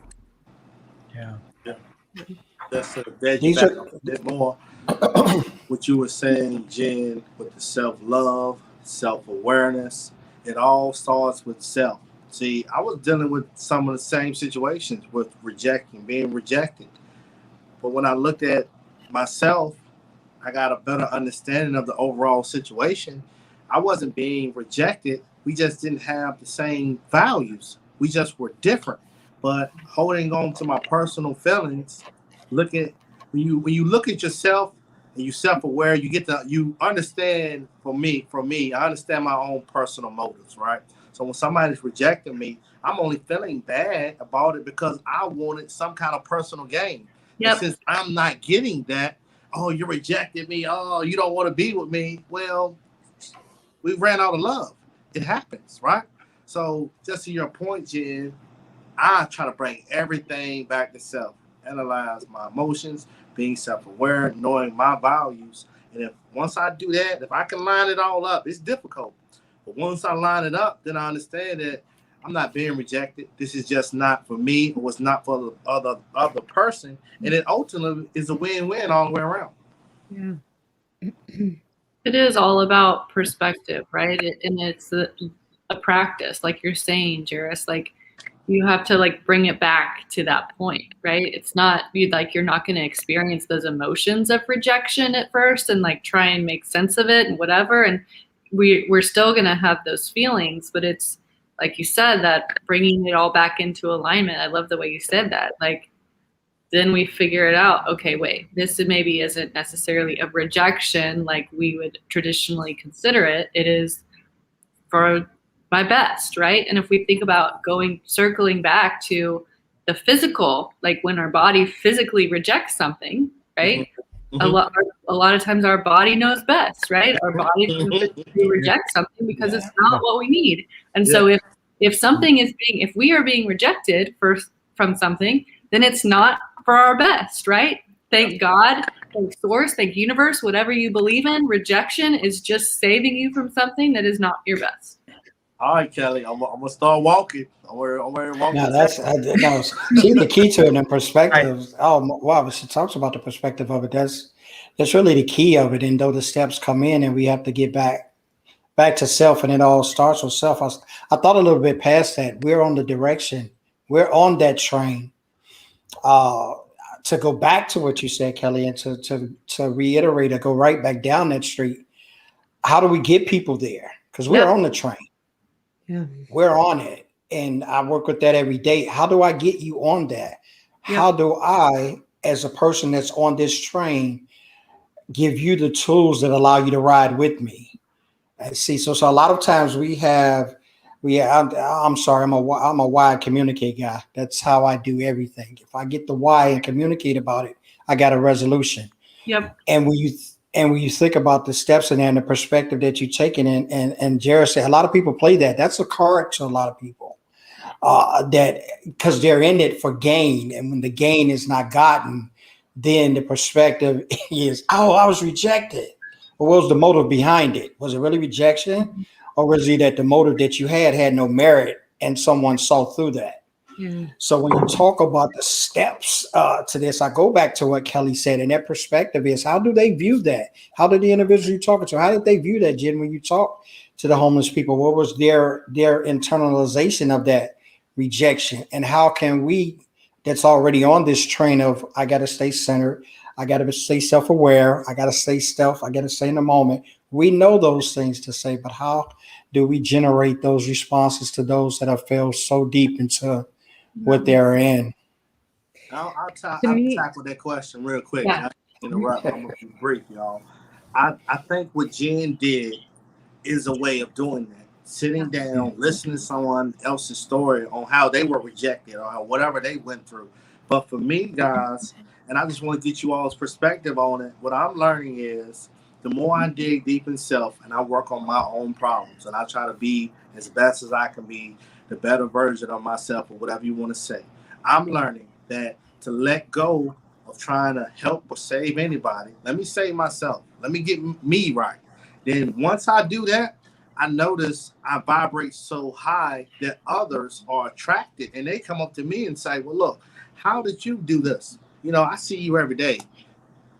Yeah. That's a bit more. What you were saying, Jen, with the self-love, self-awareness, it all starts with self. See, I was dealing with some of the same situations with being rejected. But when I looked at myself, I got a better understanding of the overall situation. I wasn't being rejected. We just didn't have the same values. We just were different. But holding on to my personal feelings, when you look at yourself and you self-aware, you understand. For me, I understand my own personal motives, right? So when somebody's rejecting me, I'm only feeling bad about it because I wanted some kind of personal gain. Yep. And since I'm not getting that, oh, you rejected me. Oh, you don't want to be with me. Well, we ran out of love. It happens, right? So just to your point, Jen, I try to bring everything back to self, analyze my emotions, being self-aware, knowing my values. And once I do that, if I can line it all up, it's difficult. But once I line it up, then I understand that I'm not being rejected. This is just not for me. It was not for the other person. And it ultimately is a win-win all the way around. Yeah. It is all about perspective, right? And it's a practice, like you're saying, Jaris. Like you have to like bring it back to that point, right? It's not you're not going to experience those emotions of rejection at first and like try and make sense of it and whatever. And we're still going to have those feelings, but it's like you said, that bringing it all back into alignment. I love the way you said that. Like, then we figure it out. Okay, wait, this maybe isn't necessarily a rejection like we would traditionally consider it. It is for my best, right? And if we think about circling back to the physical, like when our body physically rejects something, right? Mm-hmm. A lot of times our body knows best, right? Our body can physically reject something because it's not what we need. And so if something is if we are being rejected from something, then it's not for our best, right? Thank God, thank source, thank universe, whatever you believe in. Rejection is just saving you from something that is not your best. All right, Kelly, I'm gonna start walking. I'm gonna walk. Now that's no. See the key to it in perspective. Oh wow, she talks about the perspective of it. That's really the key of it. And though the steps come in, and we have to get back to self, and it all starts with self. I thought a little bit past that. We're on the direction. We're on that train. To go back to what you said, Kelly, and to reiterate or go right back down that street. How do we get people there? Because we're on the train. Yeah. We're on it. And I work with that every day. How do I get you on that? How do I, as a person that's on this train, give you the tools that allow you to ride with me? And see, so a lot of times I'm sorry, I'm a why communicate guy. That's how I do everything. If I get the why and communicate about it, I got a resolution. Yep. And when you think about the steps in there and the perspective that you're taking and Jaris said, a lot of people play that. That's a card to a lot of people. That because they're in it for gain, and when the gain is not gotten, then the perspective is, oh, I was rejected. Well, what was the motive behind it? Was it really rejection, or was it that the motive that you had no merit and someone saw through that? Yeah. So when you talk about the steps to this, I go back to what Kelly said, and that perspective is, how do they view that? How did the individual you're talking to, how did they view that, Jen, when you talk to the homeless people? What was their internalization of that rejection? And how can we, that's already on this train of, I got to stay centered, I got to stay self-aware, I got to stay stealth, I got to stay in the moment. We know those things to say, but how do we generate those responses to those that have fell so deep into what they're in? I'll tackle that question real quick. Yeah. Interrupt. I'm gonna be brief, y'all. I think what Jen did is a way of doing that. Sitting down, listening to someone else's story on how they were rejected or how whatever they went through. But for me, guys, and I just want to get you all's perspective on it, what I'm learning is the more I dig deep in self and I work on my own problems and I try to be as best as I can be, the better version of myself or whatever you want to say, I'm learning that to let go of trying to help or save anybody, let me save myself. Let me get me right. Then once I do that, I notice I vibrate so high that others are attracted and they come up to me and say, well, look, how did you do this? You know, I see you every day.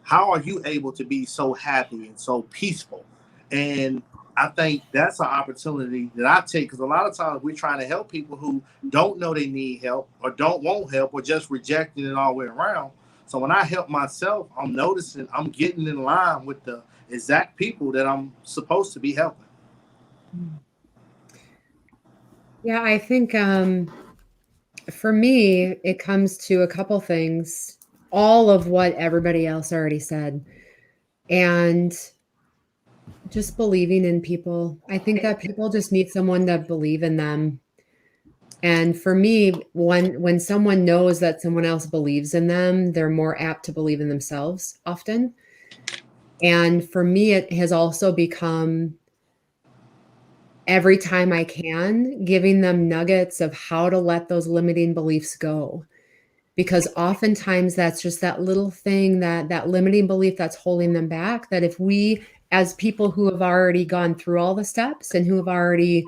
How are you able to be so happy and so peaceful? And I think that's an opportunity that I take, because a lot of times we're trying to help people who don't know they need help or don't want help or just rejecting it all the way around. So when I help myself, I'm noticing I'm getting in line with the exact people that I'm supposed to be helping. Yeah, I think for me, it comes to a couple things, all of what everybody else already said, and just believing in people. I think that people just need someone to believe in them. And for me, when someone knows that someone else believes in them, they're more apt to believe in themselves often. And for me, it has also become, every time I can, giving them nuggets of how to let those limiting beliefs go. Because oftentimes that's just that little thing, that limiting belief that's holding them back, that if we, as people who have already gone through all the steps and who have already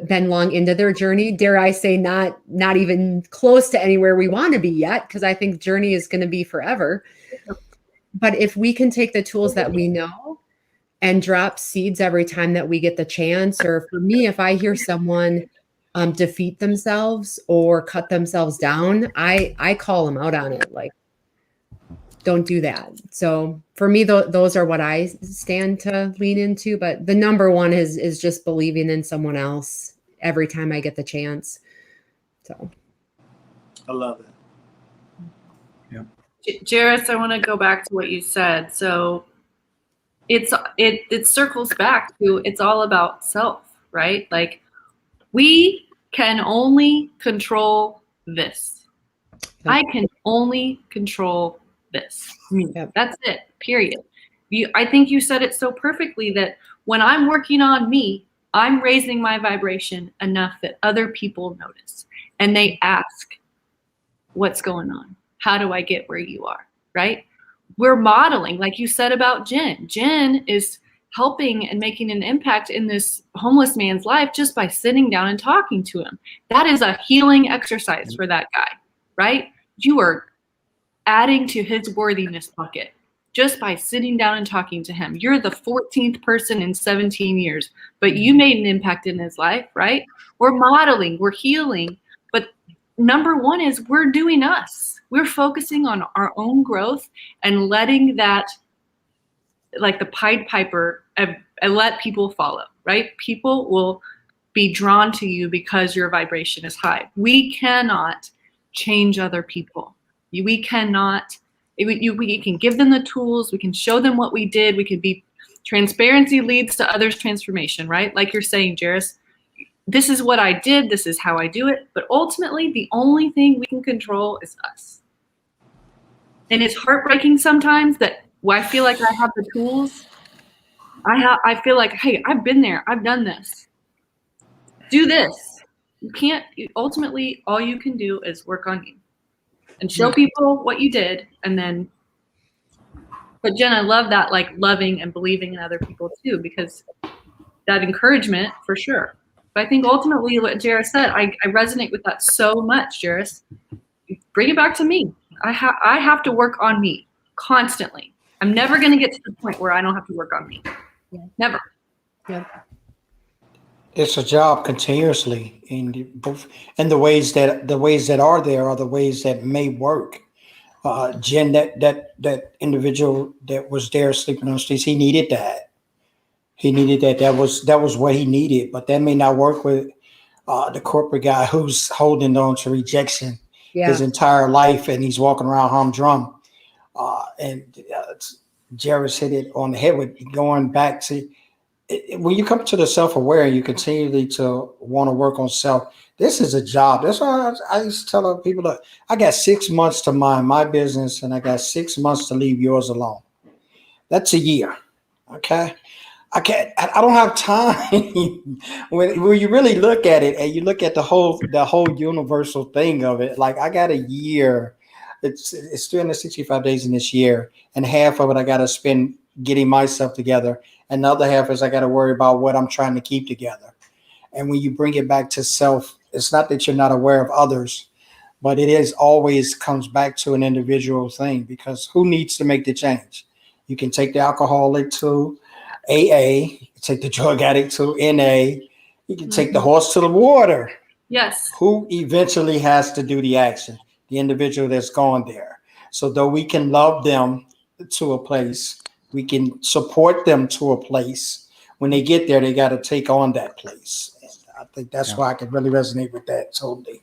been long into their journey, dare I say, not even close to anywhere we want to be yet, because I think journey is going to be forever. But if we can take the tools that we know and drop seeds every time that we get the chance, or for me, if I hear someone defeat themselves or cut themselves down, I call them out on it. Like, don't do that. So for me, those are what I stand to lean into. But the number one is just believing in someone else every time I get the chance. So I love it. Jaris, I want to go back to what you said. So it circles back to, it's all about self, right? Like, we can only control this. I can only control this. Yep. That's it, period. I think you said it so perfectly that when I'm working on me, I'm raising my vibration enough that other people notice and they ask, what's going on? How do I get where you are? Right? We're modeling, like you said about Jen. Jen is helping and making an impact in this homeless man's life just by sitting down and talking to him. That is a healing exercise for that guy, right? You are adding to his worthiness bucket just by sitting down and talking to him. You're the 14th person in 17 years, but you made an impact in his life, right? We're modeling, we're healing, but number one is we're doing us. We're focusing on our own growth and letting that, like the Pied Piper, and let people follow, right? People will be drawn to you because your vibration is high. We cannot change other people. We cannot, we can give them the tools, we can show them what we did, we can be, transparency leads to others' transformation, right? Like you're saying, Jaris, this is what I did, this is how I do it, but ultimately the only thing we can control is us. And it's heartbreaking sometimes that I feel like I have the tools. I feel like, hey, I've been there, I've done this. Do this. You can't, ultimately, all you can do is work on you and show people what you did. And then, but Jen, I love that, like loving and believing in other people too, because that encouragement for sure. But I think ultimately what Jaris said, I resonate with that so much, Jaris. Bring it back to me. I have to work on me constantly. I'm never going to get to the point where I don't have to work on me. Never. Yeah. It's a job continuously, and the ways that are there are the ways that may work. Jen, that individual that was there sleeping on the streets, he needed that. He needed that. That was what he needed. But that may not work with the corporate guy who's holding on to rejection his entire life, and he's walking around humdrum. Jaris hit it on the head with going back to. When you come to the self-aware, you continue to want to work on self. This is a job. That's why I used to tell other people that I got 6 months to mind my business, and I got 6 months to leave yours alone. That's a year. Okay. I don't have time. when you really look at it and you look at the whole universal thing of it, like I got a year. It's 365 days in this year, and half of it I got to spend getting myself together. And the other half is I got to worry about what I'm trying to keep together. And when you bring it back to self, it's not that you're not aware of others, but it is always comes back to an individual thing, because who needs to make the change? You can take the alcoholic to AA, take the drug addict to NA, you can take the horse to the water. Yes. Who eventually has to do the action? The individual that's gone there. So though we can love them to a place, we can support them to a place. When they get there, they got to take on that place. And I think that's why I can really resonate with that totally.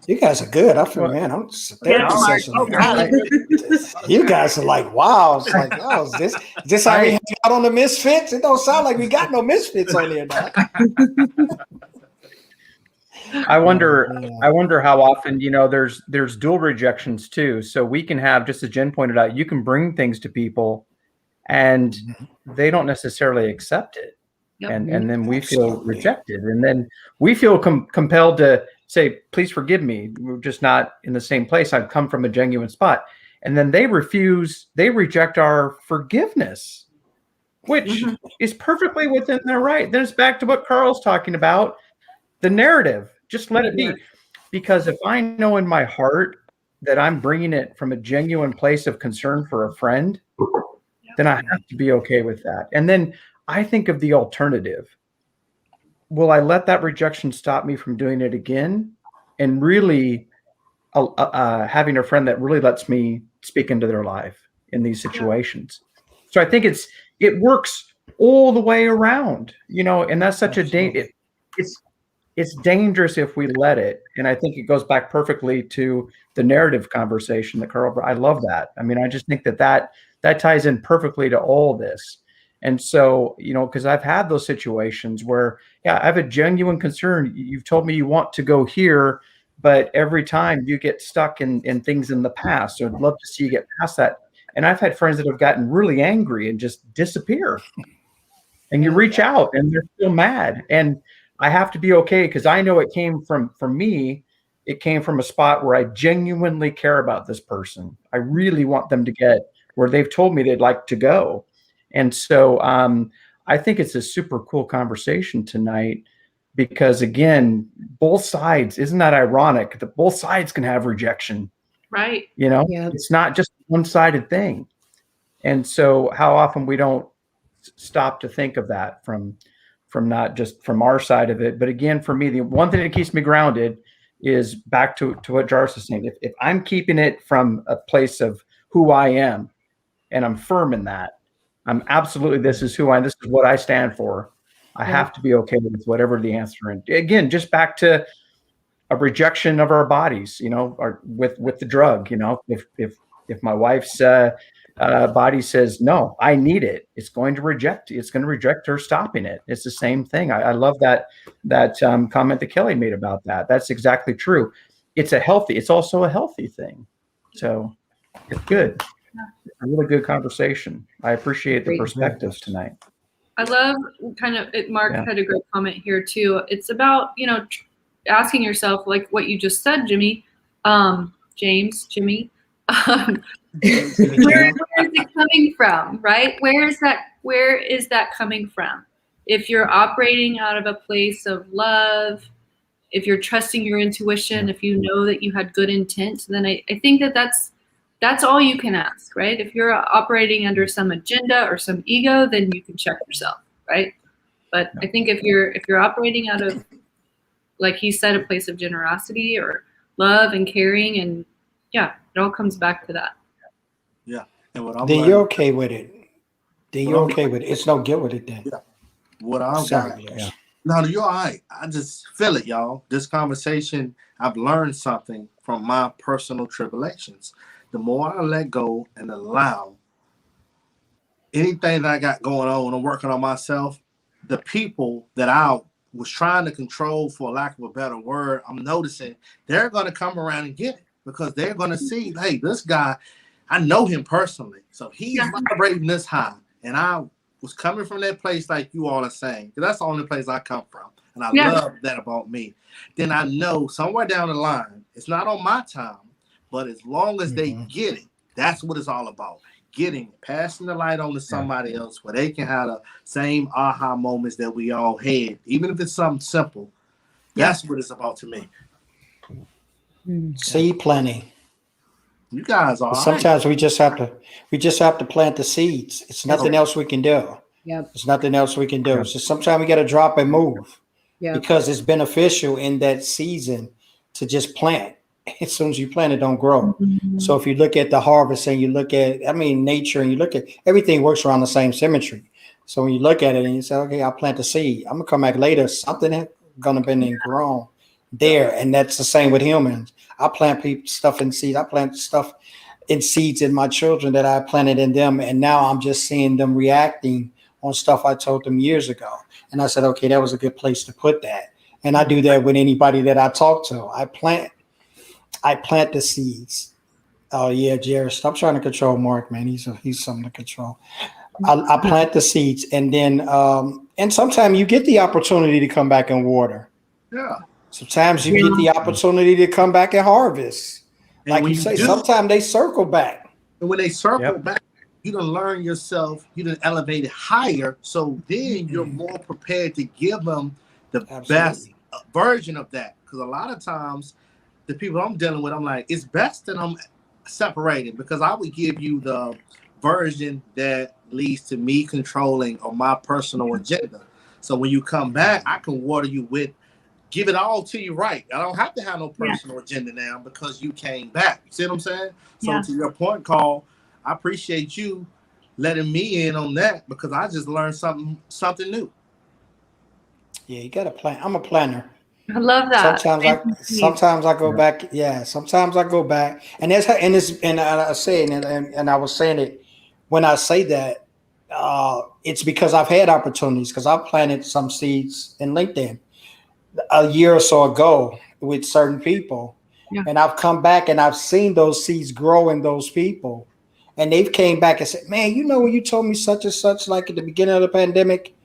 You guys are good. I feel, man, I'm just a therapy session. You guys are like, wow. It's like, oh, is this how we hang out on the Misfits? It don't sound like we got no Misfits on there now. I wonder how often, there's dual rejections too. So we can have, just as Jen pointed out, you can bring things to people and they don't necessarily accept it. Yep. And then we feel rejected. And then we feel compelled to say, please forgive me. We're just not in the same place. I've come from a genuine spot. And then they reject our forgiveness, which is perfectly within their right. Then it's back to what Carl's talking about, the narrative. Just let it be. Because if I know in my heart that I'm bringing it from a genuine place of concern for a friend, then I have to be okay with that. And then I think of the alternative. Will I let that rejection stop me from doing it again? And really having a friend that really lets me speak into their life in these situations. So I think it works all the way around, and that's such a danger. It's dangerous if we let it. And I think it goes back perfectly to the narrative conversation that Carl, I love that. I mean, I just think that ties in perfectly to all this. And so, because I've had those situations where, I have a genuine concern. You've told me you want to go here, but every time you get stuck in things in the past. So I'd love to see you get past that. And I've had friends that have gotten really angry and just disappear. And you reach out and they're still mad. And I have to be okay because I know it came from me. It came from a spot where I genuinely care about this person. I really want them to get where they've told me they'd like to go. And so I think it's a super cool conversation tonight because, again, both sides, isn't that ironic that both sides can have rejection? Right. You know, Yeah. It's not just a one-sided thing. And so how often we don't stop to think of that from not just from our side of it. But again, for me, the one thing that keeps me grounded is back to what Jaris is saying. If I'm keeping it from a place of who I am and I'm firm in that, I'm absolutely, this is what I stand for. I have to be okay with whatever the answer. And again, just back to a rejection of our bodies, or with the drug, if my wife's body says, no, I need it, it's going to reject her stopping it. It's the same thing. I love that comment that Kelly made about that. That's exactly true. It's also a healthy thing. So it's good. A really good conversation. I appreciate the perspectives tonight. I love Mark had a great comment here too. It's about, asking yourself, like what you just said, Jimmy, Jimmy, where is it coming from, right? Where is that coming from? If you're operating out of a place of love, if you're trusting your intuition, if you know that you had good intent, then I think that's all you can ask, right? If you're operating under some agenda or some ego, then you can check yourself, right? But I think if you're operating out of, like he said, a place of generosity or love and caring, and it all comes back to that. Yeah. And what I'm then you're okay with it. It's no guilt with it then. Yeah. What I'm No, you're all right. I just feel it, y'all. This conversation, I've learned something from my personal tribulations. The more I let go and allow anything that I got going on, I'm working on myself, the people that I was trying to control, for lack of a better word, I'm noticing they're going to come around and get it because they're going to see, hey, this guy, I know him personally. So he's vibrating this high. And I was coming from that place like you all are saying, because that's the only place I come from. And I love that about me. Then I know somewhere down the line, it's not on my time, but as long as they get it, that's what it's all about. Passing the light on to somebody else where they can have the same aha moments that we all had, even if it's something simple. That's what it's about to me. Seed planting. You guys are. Sometimes we just have to plant the seeds. It's nothing else we can do. Yep. There's nothing else we can do. So sometimes we got to drop and move because it's beneficial in that season to just plant. As soon as you plant it, don't grow. Mm-hmm. So if you look at the harvest and you look at, nature, and you look at everything works around the same symmetry. So when you look at it and you say, okay, I'll plant the seed. I'm gonna come back later. Something gonna be grown there, and that's the same with humans. I plant stuff in seeds. I plant stuff in seeds in my children that I planted in them, and now I'm just seeing them reacting on stuff I told them years ago. And I said, okay, that was a good place to put that. And I do that with anybody that I talk to. I plant the seeds. Oh yeah, Jaris, stop trying to control Mark, man. He's something to control. I plant the seeds, and then and sometimes you get the opportunity to come back and water. Yeah. Sometimes you get the opportunity to come back and harvest. And like you say, sometimes they circle back. And when they circle back, you done learn yourself, you done elevate it higher. So then you're more prepared to give them the best version of that. Because a lot of times, the people I'm dealing with, I'm like, it's best that I'm separated, because I would give you the version that leads to me controlling on my personal agenda. So when you come back, I can water you with, give it all to you right. I don't have to have no personal agenda now because you came back. You see what I'm saying? So to your point, Carl, I appreciate you letting me in on that, because I just learned something new. Yeah, you got to plan. I'm a planner. I love that. Sometimes I go back. Yeah, sometimes I go back, and I say it, and I was saying it when I say that. It's because I've had opportunities, because I planted some seeds in LinkedIn a year or so ago, with certain people. Yeah. And I've come back and I've seen those seeds grow in those people. And they've came back and said, man, when you told me such and such, like at the beginning of the pandemic,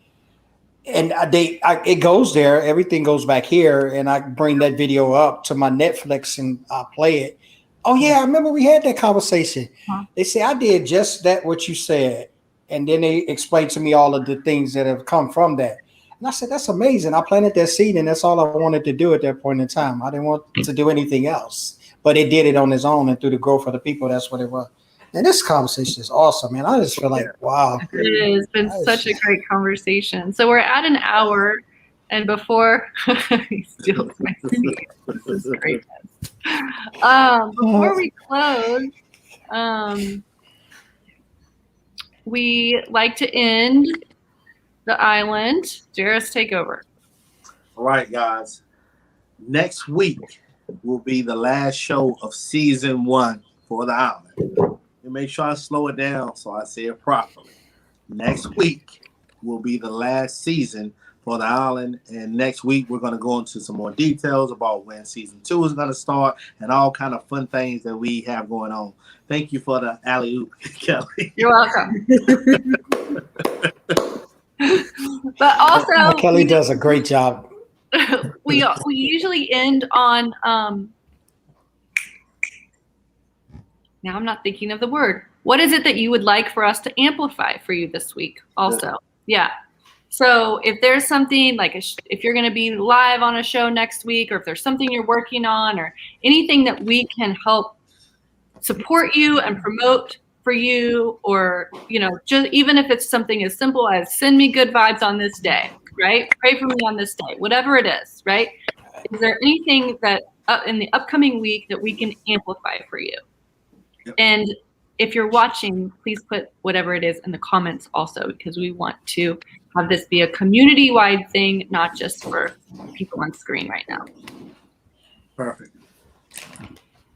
and it goes there, everything goes back here, and I bring that video up to my Netflix and I play it. Oh yeah, I remember we had that conversation. Huh. They say I did just that what you said, and then they explained to me all of the things that have come from that. And I said, that's amazing. I planted that seed, and that's all I wanted to do at that point in time. I didn't want to do anything else, but it did it on its own, and through the growth of the people, that's what it was. And this conversation is awesome, man. I just feel like, wow. It has been such a great conversation. So we're at an hour, and before he steals my seat. This is great. Before we close, we like to end the island. Jaris, take over. All right, guys. Next week will be the last show of season 1 for the island. And make sure I slow it down so I say it properly. Next week will be the last season for the island, and next week we're going to go into some more details about when season 2 is going to start and all kind of fun things that we have going on. Thank you for the alley-oop, Kelly. You're welcome. But also, Kelly does a great job. we usually end on now I'm not thinking of the word. What is it that you would like for us to amplify for you this week also? Yeah. So if there's something like if you're going to be live on a show next week, or if there's something you're working on, or anything that we can help support you and promote for you, or, just even if it's something as simple as send me good vibes on this day, right? Pray for me on this day, whatever it is, right? Is there anything that in the upcoming week that we can amplify for you? Yep. And if you're watching, please put whatever it is in the comments also, because we want to have this be a community-wide thing, not just for people on screen right now. Perfect.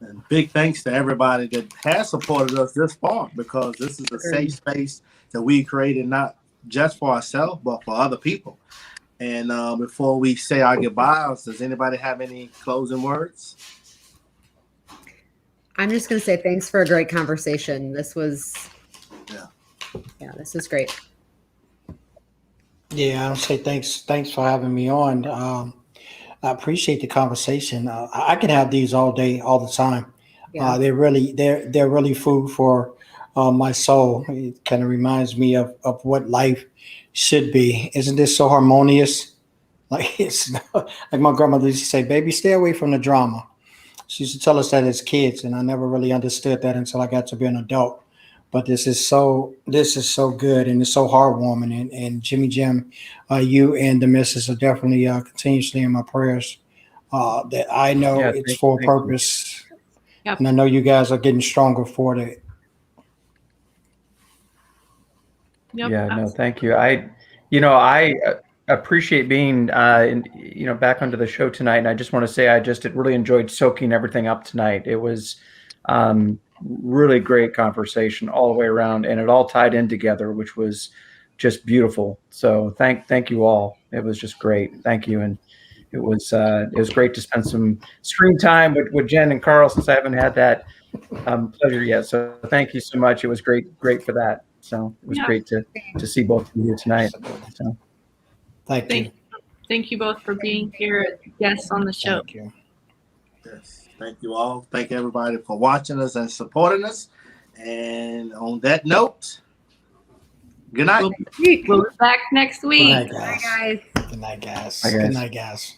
And big thanks to everybody that has supported us this far, because this is a safe space that we created not just for ourselves, but for other people. And before we say our goodbyes, does anybody have any closing words? I'm just going to say thanks for a great conversation. This was, this is great. Yeah, I'll say thanks for having me on. I appreciate the conversation. I can have these all day, all the time. Yeah. They're really food for my soul. It kind of reminds me of what life should be. Isn't this so harmonious? Like like my grandmother used to say, "Baby, stay away from the drama." She used to tell us that as kids, and I never really understood that until I got to be an adult. But this is so good, and it's so heartwarming. And Jimmy Jim, you and the missus are definitely continuously in my prayers. That I know it's for a purpose, and I know you guys are getting stronger for it. Yep. Yeah, no, thank you. I appreciate being back onto the show tonight, and I just want to say I really enjoyed soaking everything up tonight. It was really great conversation all the way around, and it all tied in together, which was just beautiful. So thank you all. It was just great. Thank you. And it was great to spend some screen time with Jen and Carl, since I haven't had that pleasure yet. So thank you so much. It was great for that. So it was great to see both of you here tonight. So thank you. Thank you both for being here as guests on the show. Thank you. Yes. Thank you all. Thank everybody for watching us and supporting us. And on that note, good night. We'll be back next week. Good night, guys. Good night, guys. Good night, guys.